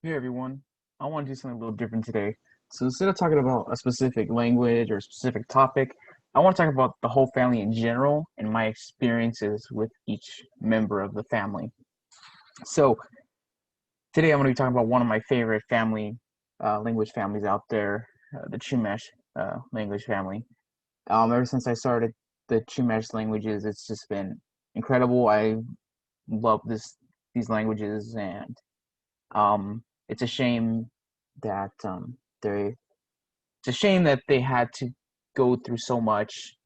Hey everyone, I want to do something a little different today. So instead of talking about a specific language or a specific topic, I want to talk about the whole family in general and my experiences with each member of the family. So today I'm going to be talking about one of my favorite language families out there, the Chumash language family. Ever since I started the Chumash languages, it's just been incredible. I love these languages, and it's a shame that they it's a shame that they had to go through so much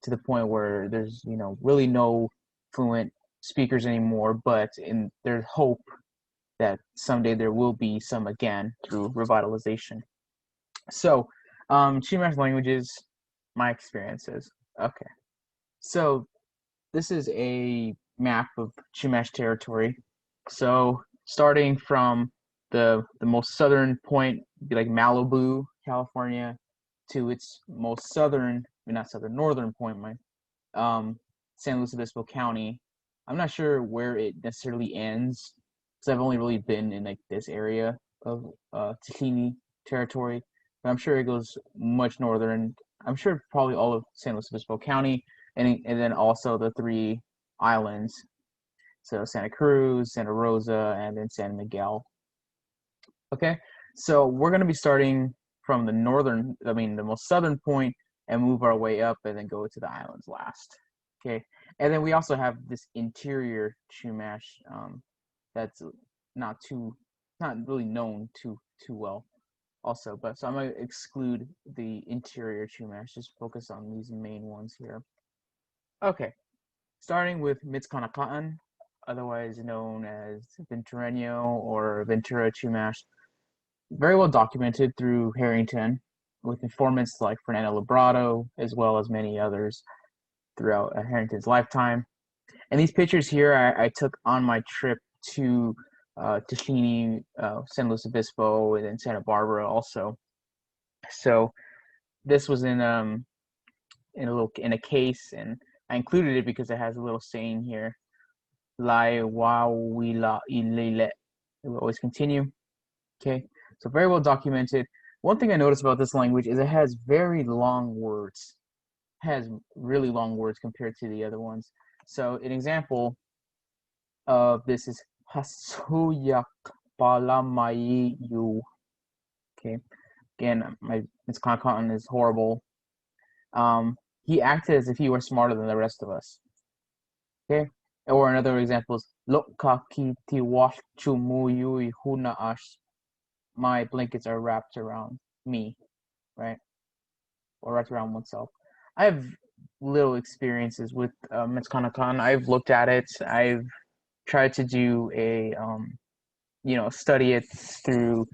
to the point where there's really no fluent speakers anymore. But there's hope that someday there will be some again through revitalization. So, Chumash languages, my experiences. Okay, so this is a map of Chumash territory. So starting from the most southern point, be like Malibu, California, to its most southern, not southern, northern point, San Luis Obispo County. I'm not sure where it necessarily ends, because I've only really been in like this area of Tahini territory, but I'm sure it goes much northern. I'm sure probably all of San Luis Obispo County, and then also the three islands, so Santa Cruz, Santa Rosa, and then San Miguel. Okay, so we're gonna be starting from the most southern point, and move our way up, and then go to the islands last. Okay, and then we also have this interior Chumash that's not too, not really known too well. Also, but so I'm gonna exclude the interior Chumash, just focus on these main ones here. Okay, starting with Mitskanakatan, otherwise known as Ventureño or Ventura Chumash, very well documented through Harrington, with informants like Fernando Labrado, as well as many others throughout Harrington's lifetime. And these pictures here I took on my trip to Tachini, San Luis Obispo, and then Santa Barbara also. So this was in a case, and I included it because it has a little saying here, Lai wa wila ilele. It will always continue. Okay, so very well documented. One thing I noticed about this language is it has very long words. It has really long words compared to the other ones. So an example of this is Hasuyak Palamayu. Okay, again, my miscontent is horrible. He acted as if he were smarter than the rest of us. Okay, or another example is Lokaki Tiwash Chumuyui Hunaash. My blankets are wrapped around me, right? Or wrapped around oneself. I have little experiences with Metskanakan. I've looked at it. I've tried to do study it through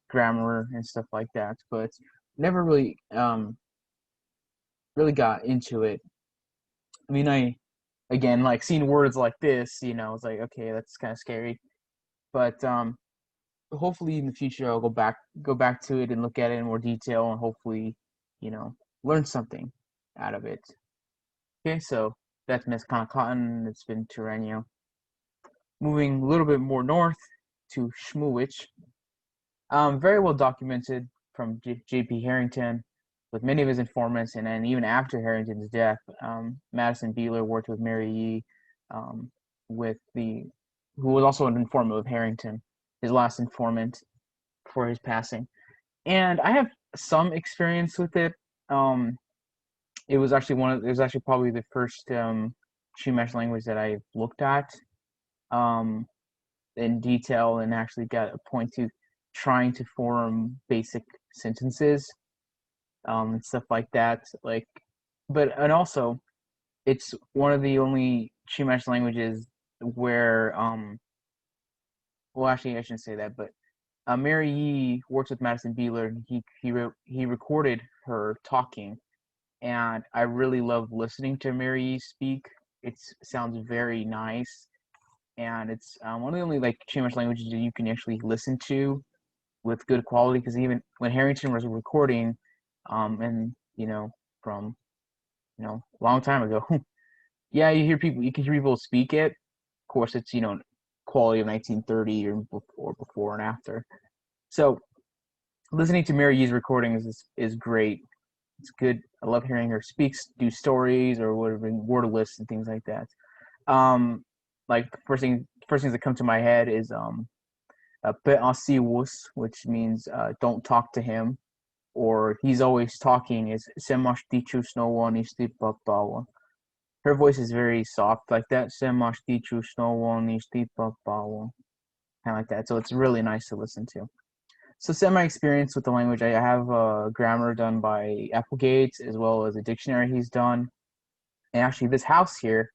grammar and stuff like that, but never really got into it. I mean, again, like seeing words like this, it's like, okay, that's kind of scary. But hopefully in the future I'll go back to it and look at it in more detail, and hopefully, you know, learn something out of it. Okay, so that's Miss Cotton. It's been Terreno. Moving a little bit more north to Schmuwich. Very well documented from J.P. Harrington, with many of his informants, and then even after Harrington's death, Madison Beeler worked with Mary Yee, with who was also an informant of Harrington, his last informant before his passing. And I have some experience with it. It was actually probably the first Chumash language that I looked at um, in detail, and actually got a point to trying to form basic sentences, and stuff like that. And also it's one of the only Chumash languages where well, actually I shouldn't say that, but Mary Yee works with Madison Beeler, and he recorded her talking, and I really love listening to Mary Yee speak. It sounds very nice, and it's one of the only like Chumash languages that you can actually listen to with good quality. Because even when Harrington was recording, and from a long time ago, yeah, you can hear people speak it. Of course, it's quality of 1930 or before and after. So listening to Mary Yee's recordings is great. It's good. I love hearing her speak, do stories or whatever, word lists and things like that. Like the first things that come to my head is pe ansiwus, which means don't talk to him, or he's always talking is semash dichus no one is papawa. Her voice is very soft like that. Semash dichus no one is papawa. Kind of like that. So it's really nice to listen to. So semi experience with the language. I have a grammar done by Applegate as well as a dictionary he's done. And actually, this house here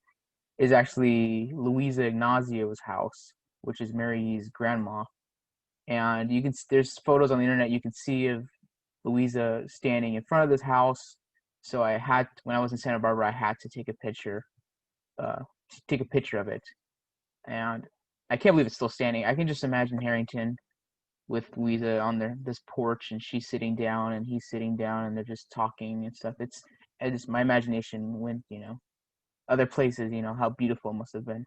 is actually Louisa Ignazio's house, which is Mary's grandma. And there's photos on the internet you can see of Louisa standing in front of this house. So when I was in Santa Barbara, I had to take a picture of it. And I can't believe it's still standing. I can just imagine Harrington with Louisa on this porch, and she's sitting down and he's sitting down, and they're just talking and stuff. It's my imagination went, other places, how beautiful it must have been.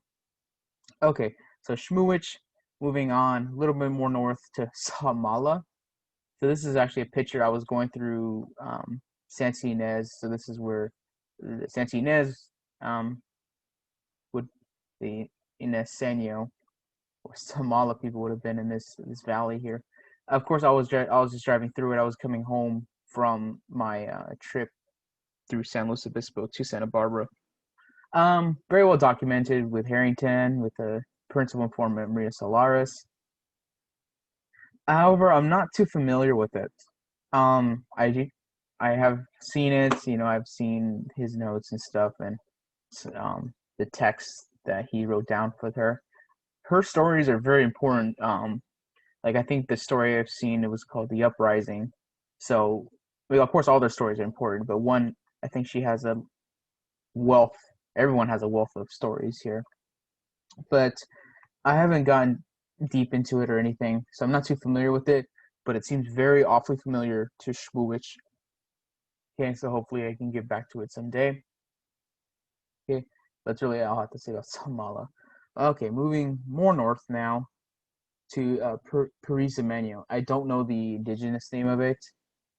Okay, so Shmuich, moving on a little bit more north to Samala. So this is actually a picture. I was going through Santa Ynez, so this is where Santa Ynez would be in Inesenyo, or Samala people would have been in this valley here. Of course, I was just driving through it. I was coming home from my trip through San Luis Obispo to Santa Barbara. Very well documented with Harrington, with the principal informant Maria Solaris. However, I'm not too familiar with it. I have seen it. I've seen his notes and stuff, and the text that he wrote down for her. Her stories are very important. Like I think the story I've seen, it was called The Uprising. So, well, of course, all their stories are important, but one, I think she has a wealth. Everyone has a wealth of stories here, but I haven't gotten deep into it or anything, so I'm not too familiar with it. But it seems very awfully familiar to Shmuich. Okay, so hopefully I can get back to it someday. Okay, that's really all I have to say about Samala. Okay, moving more north now to Parisimenio. I don't know the indigenous name of it,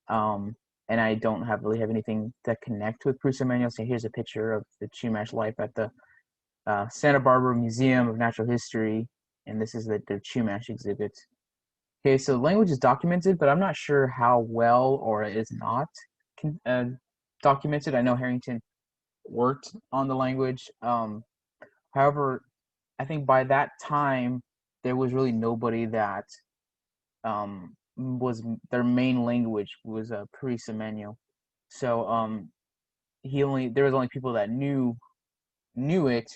and I don't really have anything that connect with Parisimenio. So here's a picture of the Chumash life at the Santa Barbara Museum of Natural History, and this is the Chumash exhibit. Okay, so language is documented, but I'm not sure how well or it is not documented. I know Harrington worked on the language. However, I think by that time there was really nobody that was their main language was Parisimenio. So there was only people that knew it,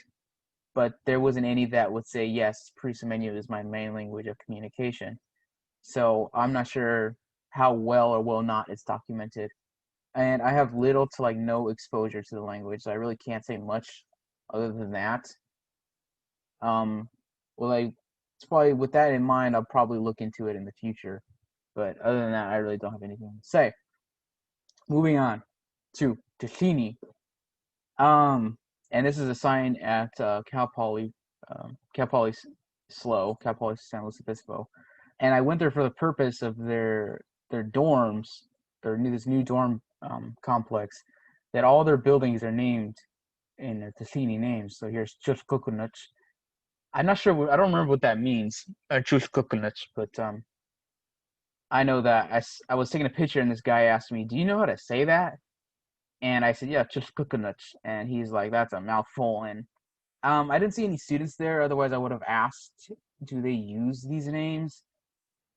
but there wasn't any that would say, yes, Parisimenio is my main language of communication. So I'm not sure how well or well not it's documented. And I have little to no exposure to the language, so I really can't say much other than that. It's probably with that in mind, I'll probably look into it in the future. But other than that, I really don't have anything to say. Moving on to Tahini. And this is a sign at Cal Poly San Luis Obispo. And I went there for the purpose of their dorms, this new dorm complex, that all their buildings are named in the Tahini names. So here's Chushkukunuch. I'm not sure. I don't remember what that means, Chushkukunuch, but I know that I was taking a picture and this guy asked me, "Do you know how to say that?" And I said, "Yeah, Chushkukunuch," and he's like, "That's a mouthful." And I didn't see any students there. Otherwise, I would have asked, "Do they use these names,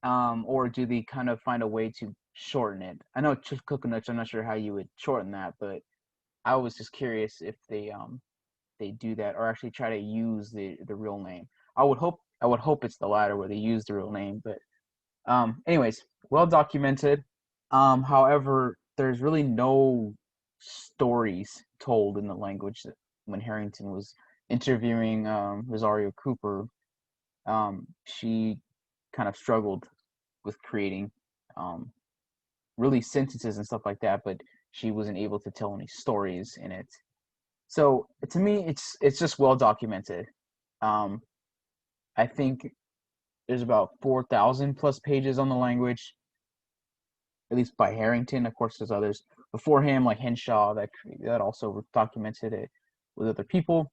or do they kind of find a way to shorten it?" I know Chushkukunuch. I'm not sure how you would shorten that, but I was just curious if they do that or actually try to use the real name. I would hope it's the latter where they use the real name, but anyways, well documented. However, there's really no stories told in the language that when Harrington was interviewing Rosario Cooper, she kind of struggled with creating really sentences and stuff like that, but she wasn't able to tell any stories in it. So to me, it's just well documented. I think There's about 4,000 plus pages on the language, at least by Harrington. Of course, there's others before him, like Henshaw, that also documented it with other people.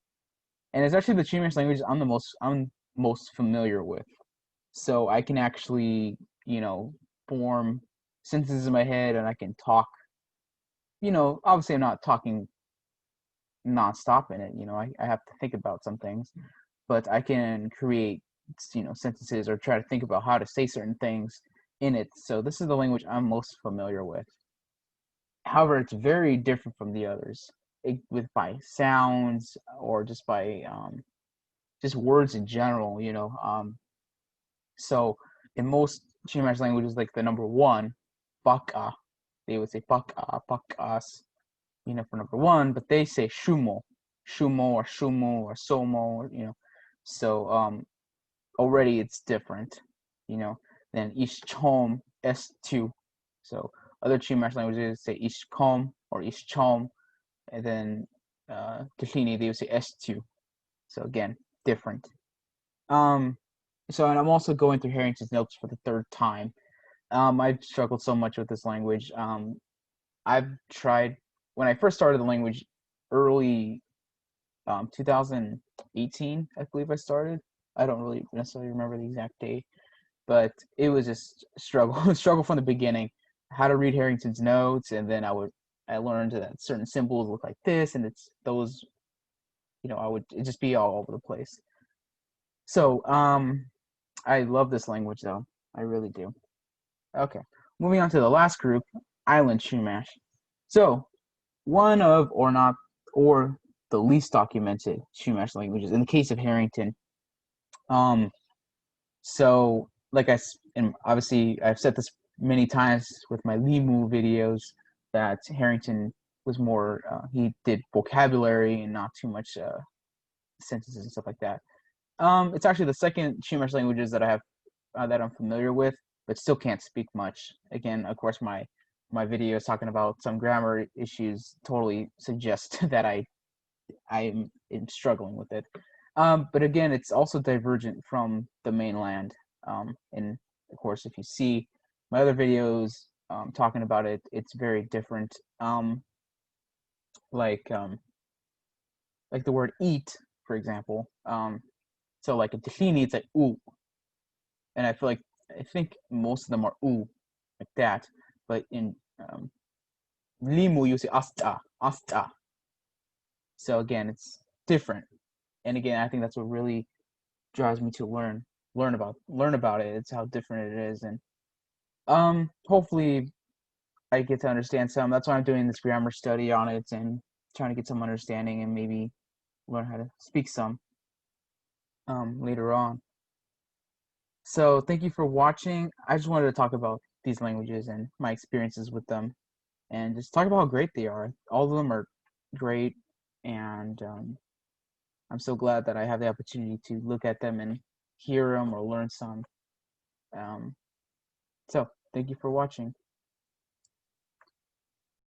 And it's actually the Chumash language I'm most familiar with. So I can actually, form sentences in my head, and I can talk. Obviously, I'm not talking nonstop in it. I have to think about some things, but I can create, sentences or try to think about how to say certain things in it. So this is the language I'm most familiar with. However, it's very different from the others, with by sounds or just by just words in general. So in most Chumash languages, like the number one, baka, they would say baka, bakas, for number one, but they say shumo, shumo or somo, So already it's different, than ishchom, s2. So other Chumash languages say ishkom or ishchom, and then Kishini, they would say s2. So again, different. Um, and I'm also going through Harrington's notes for the third time. I've struggled so much with this language. I've tried when I first started the language, early 2018, I believe I started. I don't really necessarily remember the exact date, but it was just struggle from the beginning. How to read Harrington's notes, and then I learned that certain symbols look like this, and it's those. It just be all over the place. So I love this language though. I really do. Okay, moving on to the last group, Island Chumash. So one of or not or the least documented Chumash languages in the case of Harrington. Um, so like and obviously I've said this many times with my Limu videos that Harrington was more he did vocabulary and not too much sentences and stuff like that. It's actually the second Chumash languages that I have that I'm familiar with, but still can't speak much. Again, of course, my videos talking about some grammar issues totally suggest that I'm struggling with it. But again, it's also divergent from the mainland. And of course, if you see my other videos talking about it, it's very different. Like the word eat, for example. So like in Tahini, it's like ooh, and I think most of them are ooh, like that. But in Limu, you say asta, asta. So again, it's different. And again, I think that's what really drives me to learn about it. It's how different it is, and hopefully I get to understand some. That's why I'm doing this grammar study on it and trying to get some understanding and maybe learn how to speak some later on. So thank you for watching. I just wanted to talk about these languages and my experiences with them, and just talk about how great they are. All of them are great, and I'm so glad that I have the opportunity to look at them and hear them or learn some. Um, so thank you for watching.